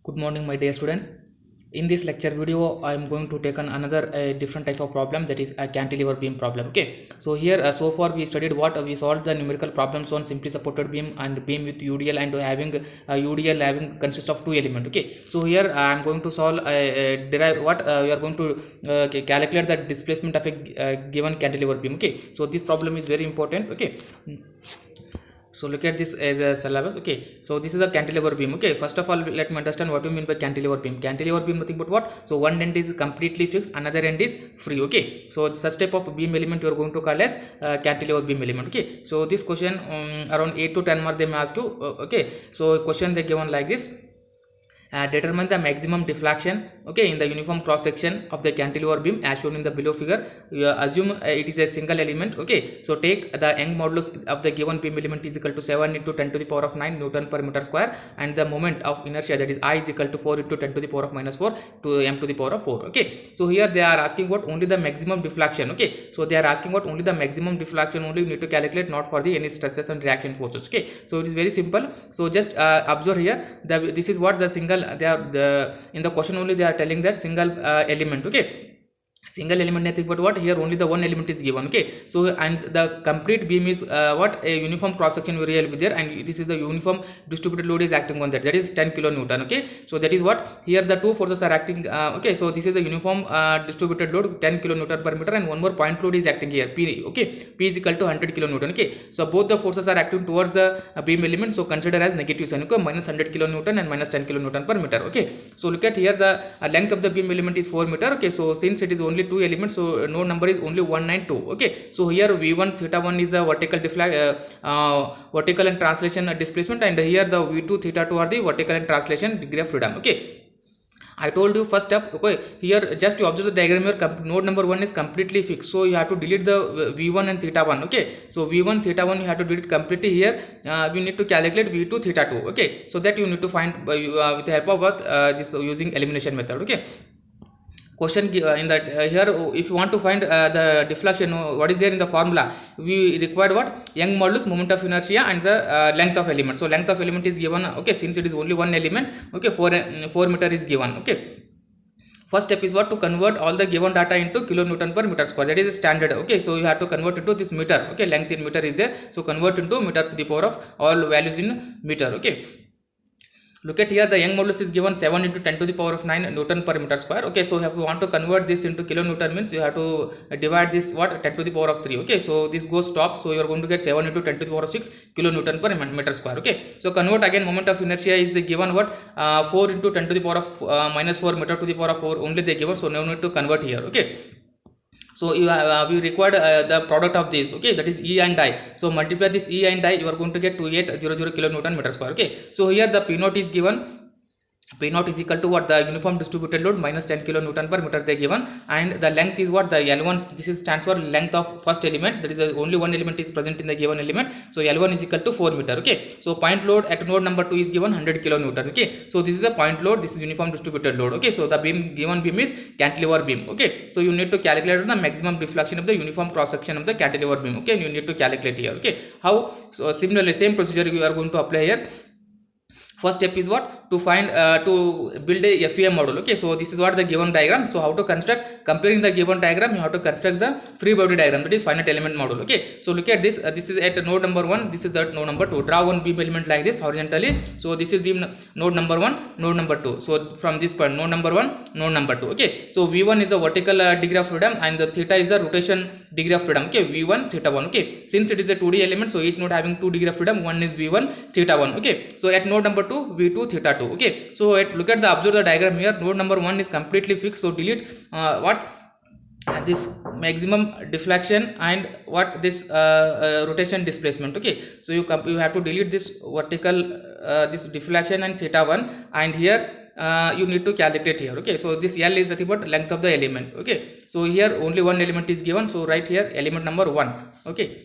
Good morning, my dear students. In this lecture video, I am going to take on another different type of problem, that is a cantilever beam problem. Okay, so here so far we studied what we solved the numerical problems on simply supported beam and beam with UDL, and having UDL having consist of two elements. Okay, so here I am going to solve derive what we are going to calculate the displacement of a given cantilever beam. Okay, so this problem is very important. Okay, so look at this as a syllabus. Okay, so this is a cantilever beam. Okay, first of all, let me understand what you mean by cantilever beam. Cantilever beam, nothing but what? So one end is completely fixed, another end is free. Okay, so such type of beam element you are going to call as cantilever beam element. Okay, so this question around 8 to 10 mark they may ask you. Okay, so question they given like this. Determine the maximum deflection, okay, in the uniform cross section of the cantilever beam as shown in the below figure. You assume it is a single element. Okay, so take the Young modulus of the given beam element is equal to 7 into 10 to the power of 9 Newton per meter square, and the moment of inertia, that is I, is equal to 4 into 10 to the power of minus 4 to m to the power of 4. Okay, so here they are asking what? Only the maximum deflection. Okay, so they are asking what? Only the maximum deflection only you need to calculate, not for the any stresses and reaction forces. Okay, so it is very simple. So just observe here, this is what the single, they are in the question only they are telling that single element. Okay, single element, nothing but what? Here only the one element is given. Okay, so and the complete beam is what? A uniform cross section area will be there, and this is the uniform distributed load is acting on that is 10 kilonewton. Okay, so that is what? Here the two forces are acting. Okay, so this is the uniform distributed load 10 kilonewton per meter, and one more point load is acting here, P. Okay, P is equal to 100 kilonewton. Okay, so both the forces are acting towards the beam element, so consider as negative sign. Okay, minus 100 kilonewton and minus 10 kilonewton per meter. Okay, so look at here, the length of the beam element is 4 meter. Okay, so since it is only two elements, so node number is only 192. Okay, so here v1 theta 1 is a vertical vertical and translation displacement, and here the v2 theta 2 are the vertical and translation degree of freedom. Okay, I told you first step. Okay, here just to observe the diagram here, node number 1 is completely fixed, so you have to delete the v1 and theta 1. Okay, so v1 theta 1 you have to delete completely. Here we need to calculate v2 theta 2. Okay, so that you need to find with the help of what this using elimination method. Okay, question in that here if you want to find the deflection, what is there in the formula? We required what? Young modulus, moment of inertia, and the length of element. So length of element is given. Okay, since it is only one element. Okay, 4 meter is given. Okay, first step is what? To convert all the given data into kilonewton per meter square. That is standard. Okay, so you have to convert into this meter. Okay, length in meter is there, so convert into meter to the power of all values in meter. Okay, look at here, the Young modulus is given 7 into 10 to the power of 9 Newton per meter square. Okay, so if you want to convert this into kilonewton, means you have to divide this what? 10 to the power of 3. Okay, so this goes top, so you are going to get 7 into 10 to the power of 6 kilonewton per meter square. Okay, so convert again, moment of inertia is the given what? 4 into 10 to the power of minus 4 meter to the power of 4 only they given, so no need to convert here. Okay, so you we required the product of this. Okay, that is E and I. So multiply this E and I, you are going to get 2800 kilonewton meter square. Okay, so here the P naught is given. P naught is equal to what? The uniform distributed load minus 10 kilonewton per meter they given, and the length is what? The L1, this is stands for length of first element, that is only one element is present in the given element, so L1 is equal to 4 meter. Okay, so point load at node number 2 is given 100 kilonewton. Okay, so this is the point load, this is uniform distributed load. Okay, so the beam, given beam is cantilever beam. Okay, so you need to calculate the maximum deflection of the uniform cross section of the cantilever beam. Okay, and you need to calculate here. Okay, how? So similarly same procedure you are going to apply here. First step is what? To find to build a FEM model. Okay, so this is what the given diagram. So how to construct? Comparing the given diagram, you have to construct the free body diagram, that is finite element model. Okay, so look at this. This is at node number 1. This is the node number 2. Draw one beam element like this horizontally. So this is beam node number 1, node number 2. So from this point, node number 1, node number 2. Okay, so V1 is the vertical degree of freedom, and the theta is the rotation degree of freedom. Okay, V1 theta 1. Okay, since it is a 2D element, so each node having 2 degree of freedom. One is V1 theta 1. Okay, so at node number 2, V2 theta 2. Okay, so look at the observe the diagram here. Node number 1 is completely fixed, so delete what? This maximum deflection and what? This rotation displacement. Okay, so you have to delete this vertical this deflection and theta 1, and here you need to calculate here. Okay, so this L is nothing but length of the element. Okay, so here only one element is given, so right here element number 1. Okay,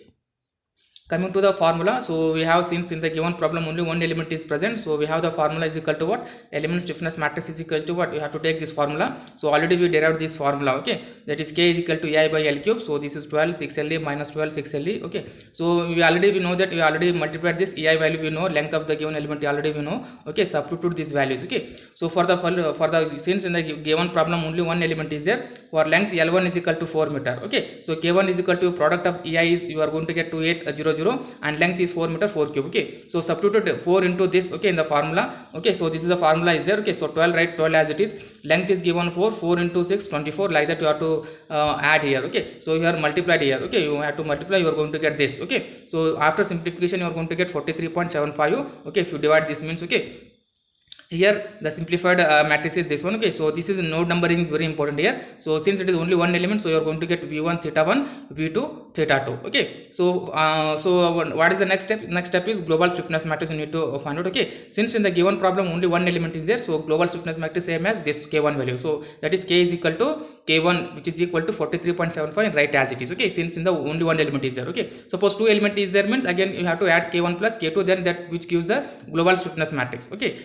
Coming to the formula, so we have, since in the given problem only one element is present, so we have the formula is equal to what, element stiffness matrix is equal to what, you have to take this formula. So already we derived this formula, okay, that is K is equal to AI by L cube. So this is 12 6LE minus 12 6LE, okay. So we know that we already multiplied this EI value, we know length of the given element already we know, okay. Substitute these values, okay. So for the since in the given problem only one element is there, for length L1 is equal to 4 meter, okay. So K1 is equal to product of EI is, you are going to get 2800, and length is 4 meter 4 cube, okay. So substitute 4 into this, okay, in the formula, okay. So this is the formula is there, okay. So 12, write 12 as it is, length is given 4 into 6 24, like that you have to add here, okay. So you are multiplied here, okay, you have to multiply, you are going to get this, okay. So after simplification you are going to get 43.75, okay. If you divide this means, okay, here the simplified matrix is this one, okay. So this is node numbering is very important here. So since it is only one element, so you are going to get v1 theta 1 v2 theta 2, okay. So what is the next step? Next step is global stiffness matrix you need to find out, okay. Since in the given problem only one element is there, so global stiffness matrix same as this K1 value, so that is K is equal to K1, which is equal to 43.75, right as it is, okay. Since in the only one element is there, okay. Suppose two element is there means again you have to add K1 plus K2, then that which gives the global stiffness matrix, okay.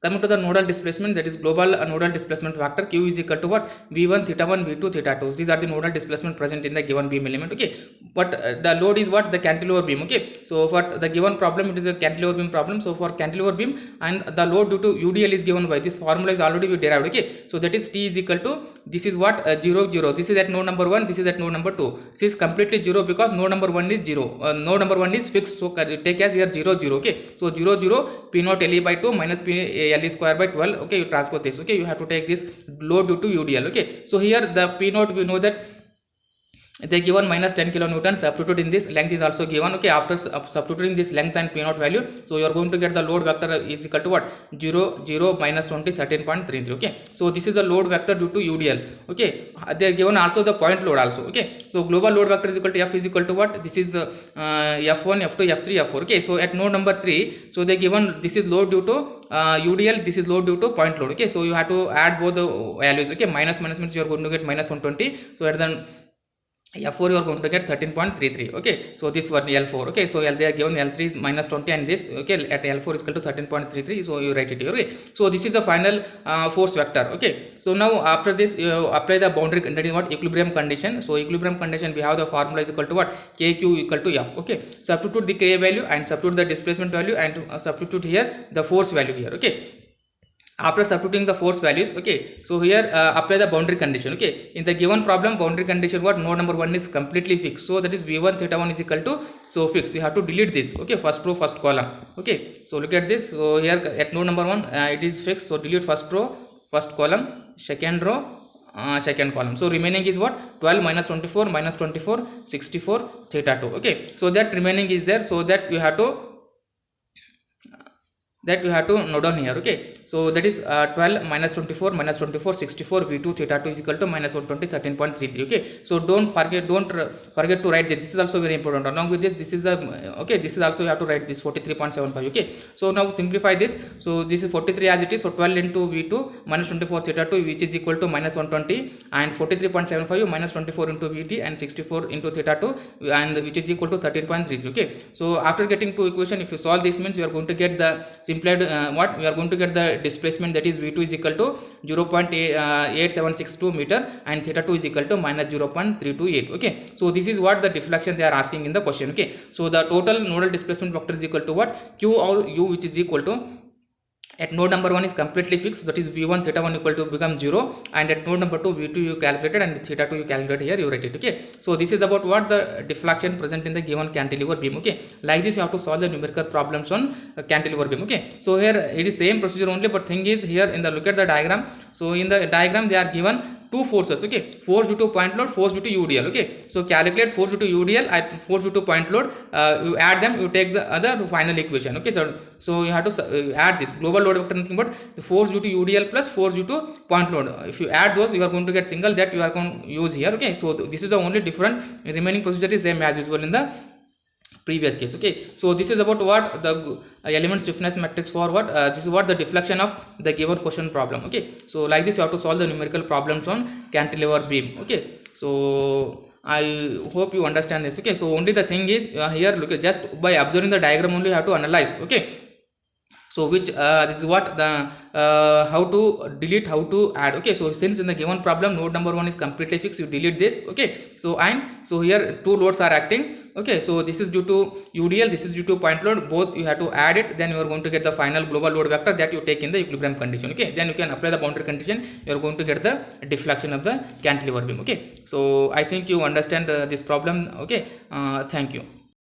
Coming to the nodal displacement, that is global nodal displacement factor Q is equal to what, v1 theta 1 v2 theta 2. These are the nodal displacement present in the given beam element, okay. But the load is what, the cantilever beam, okay. So for the given problem it is a cantilever beam problem. So for cantilever beam, and the load due to UDL is given by this formula is already we derived, okay. So that is T is equal to, this is what, 0 0, this is at node number 1, this is at node number 2. This is completely 0 because node number 1 is 0, node number 1 is fixed, so take as here 0 0, okay. So 0 0 P naught LE by 2 minus P LE square by 12, okay. You transpose this, okay. You have to take this load due to UDL, okay. So here the P naught, we know that they given minus 10 kilonewton, substitute in this, length is also given, okay. After substituting this length and P naught value, so you are going to get the load vector is equal to what, 0 0 minus 20 13.33, okay. So this is the load vector due to UDL, okay. They are given also the point load also, okay. So global load vector is equal to F is equal to what, this is F1 F2 F3 F4, okay. So at node number 3, so they given this is load due to UDL, this is load due to point load, okay. So you have to add both the values, okay. Minus means you are going to get minus 120, so at the F4 you are going to get 13.33, okay. So this one L4, okay. So they are given L3 is minus 20 and this, okay, at L4 is equal to 13.33, so you write it here, okay. So this is the final force vector, okay. So now after this you apply the boundary, that is what, equilibrium condition. So equilibrium condition, we have the formula is equal to what, KQ equal to F, okay. Substitute the K value and substitute the displacement value and substitute here the force value here, okay. After substituting the force values, okay, so here apply the boundary condition, okay. In the given problem, boundary condition what, node number 1 is completely fixed, so that is v1 theta 1 is equal to, so fixed, we have to delete this, okay, first row first column, okay. So look at this, so here at node number 1 it is fixed, so delete first row first column, second row second column. So remaining is what, 12 minus 24 minus 24 64 theta 2, okay. So that remaining is there, so that you have to note down here, okay. So that is 12 minus 24 minus 24 64 v2 theta 2 is equal to minus 120 13.33, okay. So don't forget to write this. This is also very important. Along with this, this is the okay, this is also you have to write this 43.75, okay. So now simplify this. So this is 43 as it is, so 12 into v2 minus 24 theta 2, which is equal to minus 120, and 43.75 minus 24 into vt and 64 into theta 2, and which is equal to 13.33, okay. So after getting two equation, if you solve this means you are going to get the simplified what, we are going to get the displacement, that is v2 is equal to 0.8762 meter and theta 2 is equal to minus 0.328, okay. So this is what the deflection they are asking in the question, okay. So the total nodal displacement vector is equal to what, q or u, which is equal to, at node number 1 is completely fixed, that is v1 theta 1 equal to become 0, and at node number 2 v2 you calculated and theta 2 you calculate, here you write it, okay. So this is about what the deflection present in the given cantilever beam, okay. Like this you have to solve the numerical problems on cantilever beam, okay. So here it is same procedure only, but thing is here in the, look at the diagram. So in the diagram they are given two forces, okay, force due to point load, force due to UDL, okay. So calculate force due to UDL and force due to point load, you add them, you take the other final equation, okay. So you have to add this global load vector, nothing but the force due to UDL plus force due to point load. If you add those, you are going to get single, that you are going to use here, okay. So this is the only different, remaining procedure is same as usual in the previous case, okay. So this is about what the element stiffness matrix for what, this is what the deflection of the given question problem, okay. So like this you have to solve the numerical problems on cantilever beam, okay. So I hope you understand this. Okay, so only the thing is here look at, just by observing the diagram only you have to analyze. Okay, so which this is what the how to delete, how to add. Okay, so since in the given problem node number 1 is completely fixed, you delete this. Okay, so and so here two loads are acting. Okay, so this is due to UDL, this is due to point load, both you have to add it, then you are going to get the final global load vector that you take in the equilibrium condition. Okay, then you can apply the boundary condition, you are going to get the deflection of the cantilever beam. Okay, so I think you understand this problem. Okay, thank you.